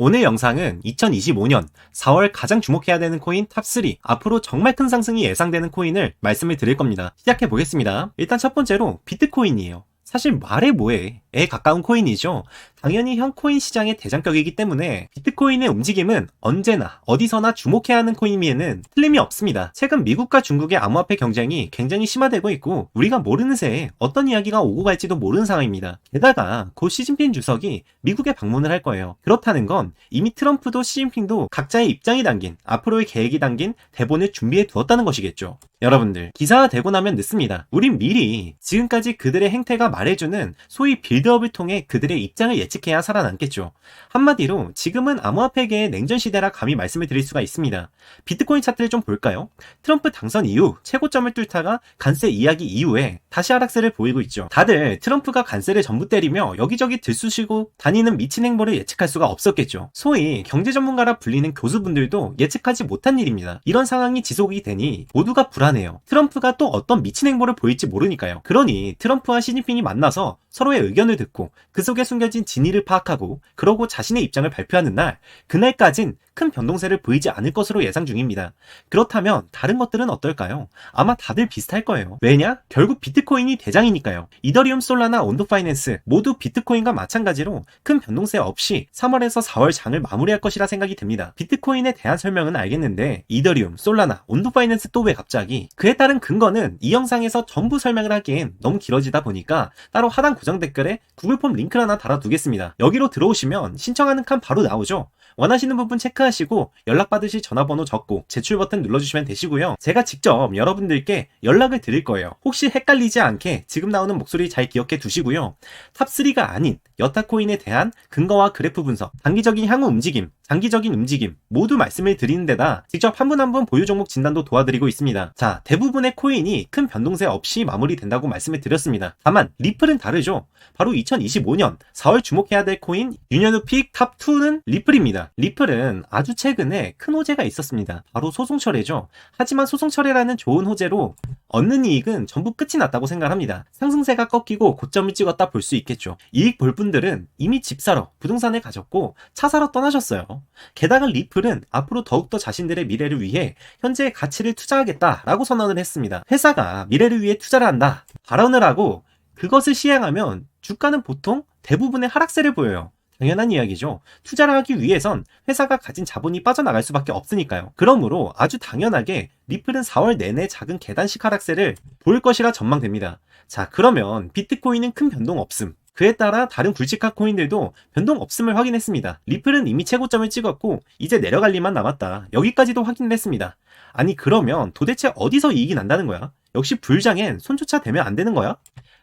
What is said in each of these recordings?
오늘 영상은 2025년 4월 가장 주목해야 되는 코인 탑3, 앞으로 정말 큰 상승이 예상되는 코인을 말씀을 드릴 겁니다. 시작해 보겠습니다. 일단 첫 번째로 비트코인이에요. 사실 말해 뭐해에 가까운 코인이죠. 당연히 현 코인 시장의 대장격이기 때문에 비트코인의 움직임은 언제나 어디서나 주목해야 하는 코인임에는 틀림이 없습니다. 최근 미국과 중국의 암호화폐 경쟁이 굉장히 심화되고 있고 우리가 모르는 새에 어떤 이야기가 오고 갈지도 모르는 상황입니다. 게다가 곧 시진핑 주석이 미국에 방문을 할 거예요. 그렇다는 건 이미 트럼프도 시진핑도 각자의 입장이 담긴, 앞으로의 계획이 담긴 대본을 준비해 두었다는 것이겠죠. 여러분들, 기사화되고 나면 늦습니다. 우린 미리 지금까지 그들의 행태가 말해주는 소위 빌드업을 통해 그들의 입장을 예측해야 살아남겠죠. 한마디로 지금은 암호화폐계의 냉전시대라 감히 말씀을 드릴 수가 있습니다. 비트코인 차트를 좀 볼까요? 트럼프 당선 이후 최고점을 뚫다가 관세 이야기 이후에 다시 하락세를 보이고 있죠. 다들 트럼프가 관세를 전부 때리며 여기저기 들쑤시고 다니는 미친 행보를 예측할 수가 없었겠죠. 소위 경제 전문가라 불리는 교수분들도 예측하지 못한 일입니다. 이런 상황이 지속이 되니 모두가 불안해요. 트럼프가 또 어떤 미친 행보를 보일지 모르니까요. 그러니 트럼프와 시진핑이 만나서 서로의 의견을 듣고 그 속에 숨겨진 진위를 파악하고 그러고 자신의 입장을 발표하는 날, 그날까진 큰 변동세를 보이지 않을 것으로 예상 중입니다. 그렇다면 다른 것들은 어떨까요? 아마 다들 비슷할 거예요. 왜냐? 결국 비트코인이 대장이니까요. 이더리움, 솔라나, 온도 파이낸스 모두 비트코인과 마찬가지로 큰 변동세 없이 3월에서 4월 장을 마무리할 것이라 생각이 듭니다. 비트코인에 대한 설명은 알겠는데 이더리움, 솔라나, 온도 파이낸스 또 왜 갑자기? 그에 따른 근거는 이 영상에서 전부 설명을 하기엔 너무 길어지다 보니까 따로 하단 고정 댓글에 구글 폼 링크를 하나 달아두겠습니다. 여기로 들어오시면 신청하는 칸 바로 나오죠. 원하시는 부분 체크하시고 연락받으실 전화번호 적고 제출 버튼 눌러주시면 되시고요. 제가 직접 여러분들께 연락을 드릴 거예요. 혹시 헷갈리지 않게 지금 나오는 목소리 잘 기억해 두시고요. 탑3가 아닌 여타 코인에 대한 근거와 그래프 분석, 단기적인 향후 움직임, 장기적인 움직임 모두 말씀을 드리는 데다 직접 한 분 한 분 보유 종목 진단도 도와드리고 있습니다. 자, 대부분의 코인이 큰 변동세 없이 마무리된다고 말씀을 드렸습니다. 다만 리플은 다르죠. 바로 2025년 4월 주목해야 될 코인 유년 후 픽 탑2는 리플입니다. 리플은 아주 최근에 큰 호재가 있었습니다. 바로 소송 철회죠. 하지만 소송 철회라는 좋은 호재로 얻는 이익은 전부 끝이 났다고 생각합니다. 상승세가 꺾이고 고점을 찍었다 볼 수 있겠죠. 이익 볼 분들은 이미 집 사러 부동산을 가졌고 차 사러 떠나셨어요. 게다가 리플은 앞으로 더욱더 자신들의 미래를 위해 현재의 가치를 투자하겠다라고 선언을 했습니다. 회사가 미래를 위해 투자를 한다 발언을 하고 그것을 시행하면 주가는 보통 대부분의 하락세를 보여요. 당연한 이야기죠. 투자를 하기 위해선 회사가 가진 자본이 빠져나갈 수밖에 없으니까요. 그러므로 아주 당연하게 리플은 4월 내내 작은 계단식 하락세를 보일 것이라 전망됩니다. 자, 그러면 비트코인은 큰 변동 없음. 그에 따라 다른 굵직한 코인들도 변동 없음을 확인했습니다. 리플은 이미 최고점을 찍었고 이제 내려갈 일만 남았다. 여기까지도 확인을 했습니다. 아니 그러면 도대체 어디서 이익이 난다는 거야? 역시 불장엔 손조차 대면 안 되는 거야?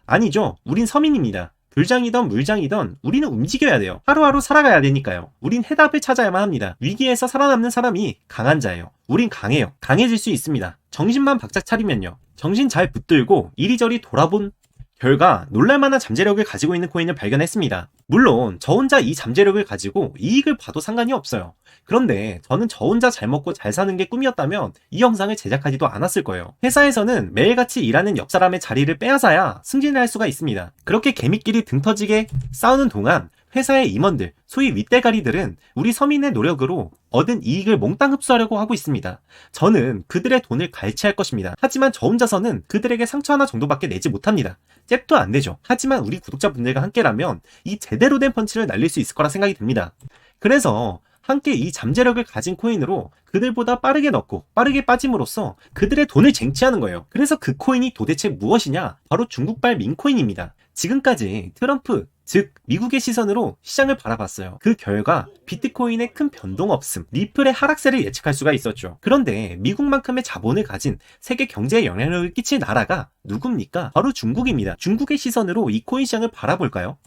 아니죠. 우린 서민입니다. 불장이던 물장이던 우리는 움직여야 돼요. 하루하루 살아가야 되니까요. 우린 해답을 찾아야만 합니다. 위기에서 살아남는 사람이 강한 자예요. 우린 강해요. 강해질 수 있습니다. 정신만 바짝 차리면요. 정신 잘 붙들고 이리저리 돌아본 결과 놀랄만한 잠재력을 가지고 있는 코인을 발견했습니다. 물론 저 혼자 이 잠재력을 가지고 이익을 봐도 상관이 없어요. 그런데 저는 저 혼자 잘 먹고 잘 사는 게 꿈이었다면 이 영상을 제작하지도 않았을 거예요. 회사에서는 매일같이 일하는 옆 사람의 자리를 빼앗아야 승진을 할 수가 있습니다. 그렇게 개미끼리 등 터지게 싸우는 동안 회사의 임원들, 소위 윗대가리들은 우리 서민의 노력으로 얻은 이익을 몽땅 흡수하려고 하고 있습니다. 저는 그들의 돈을 갈취할 것입니다. 하지만 저 혼자서는 그들에게 상처 하나 정도밖에 내지 못합니다. 잽도 안 되죠. 하지만 우리 구독자분들과 함께라면 이 제대로 된 펀치를 날릴 수 있을 거라 생각이 듭니다. 그래서 함께 이 잠재력을 가진 코인으로 그들보다 빠르게 넣고 빠르게 빠짐으로써 그들의 돈을 쟁취하는 거예요. 그래서 그 코인이 도대체 무엇이냐? 바로 중국발 민코인입니다. 지금까지 트럼프, 즉 미국의 시선으로 시장을 바라봤어요. 그 결과 비트코인의 큰 변동 없음, 리플의 하락세를 예측할 수가 있었죠. 그런데 미국만큼의 자본을 가진 세계 경제에 영향력을 끼칠 나라가 누굽니까? 바로 중국입니다. 중국의 시선으로 이 코인 시장을 바라볼까요?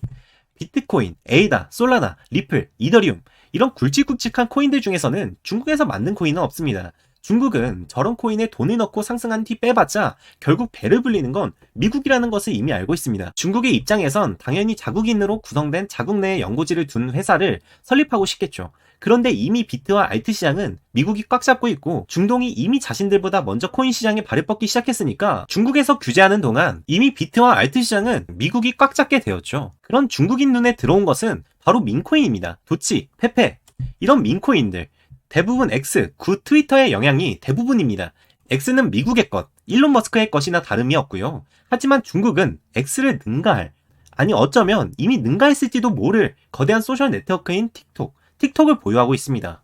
비트코인, 에이다, 솔라나, 리플, 이더리움 이런 굵직굵직한 코인들 중에서는 중국에서 맞는 코인은 없습니다. 중국은 저런 코인에 돈을 넣고 상승한 뒤 빼봤자 결국 배를 불리는 건 미국이라는 것을 이미 알고 있습니다. 중국의 입장에선 당연히 자국인으로 구성된 자국 내에 연고지를 둔 회사를 설립하고 싶겠죠. 그런데 이미 비트와 알트 시장은 미국이 꽉 잡고 있고 중동이 이미 자신들보다 먼저 코인 시장에 발을 뻗기 시작했으니까 중국에서 규제하는 동안 이미 비트와 알트 시장은 미국이 꽉 잡게 되었죠. 그런 중국인 눈에 들어온 것은 바로 민코인입니다. 도치, 페페, 이런 민코인들 대부분 X, 구 트위터의 영향이 대부분입니다. X는 미국의 것, 일론 머스크의 것이나 다름이 없고요. 하지만 중국은 X를 능가할, 아니 어쩌면 이미 능가했을지도 모를 거대한 소셜 네트워크인 틱톡을 보유하고 있습니다.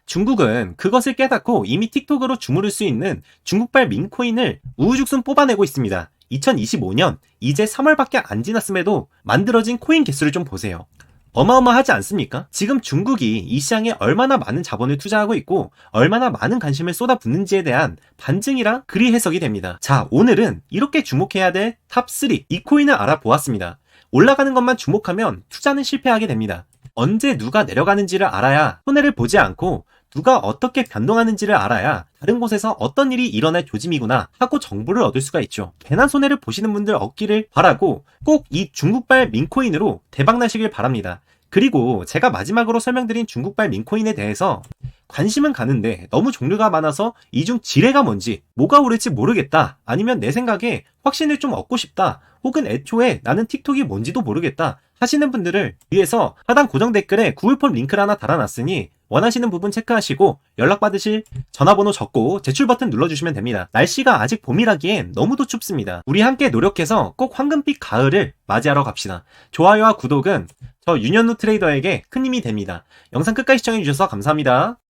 중국은 그것을 깨닫고 이미 틱톡으로 주무를 수 있는 중국발 민코인을 우후죽순 뽑아내고 있습니다. 2025년 이제 3월밖에 안 지났음에도 만들어진 코인 개수를 좀 보세요. 어마어마하지 않습니까? 지금 중국이 이 시장에 얼마나 많은 자본을 투자하고 있고 얼마나 많은 관심을 쏟아붓는지에 대한 반증이라 그리 해석이 됩니다. 자, 오늘은 이렇게 주목해야 될 탑3 이 코인을 알아보았습니다. 올라가는 것만 주목하면 투자는 실패하게 됩니다. 언제 누가 내려가는지를 알아야 손해를 보지 않고 누가 어떻게 변동하는지를 알아야 다른 곳에서 어떤 일이 일어날 조짐이구나 하고 정보를 얻을 수가 있죠. 괜한 손해를 보시는 분들 없기를 바라고 꼭 이 중국발 민코인으로 대박나시길 바랍니다. 그리고 제가 마지막으로 설명드린 중국발 민코인에 대해서 관심은 가는데 너무 종류가 많아서 이 중 지뢰가 뭔지 뭐가 오를지 모르겠다, 아니면 내 생각에 확신을 좀 얻고 싶다, 혹은 애초에 나는 틱톡이 뭔지도 모르겠다 하시는 분들을 위해서 하단 고정 댓글에 구글폼 링크를 하나 달아놨으니 원하시는 부분 체크하시고 연락받으실 전화번호 적고 제출 버튼 눌러주시면 됩니다. 날씨가 아직 봄이라기엔 너무도 춥습니다. 우리 함께 노력해서 꼭 황금빛 가을을 맞이하러 갑시다. 좋아요와 구독은 저 윤현우 트레이더에게 큰 힘이 됩니다. 영상 끝까지 시청해주셔서 감사합니다.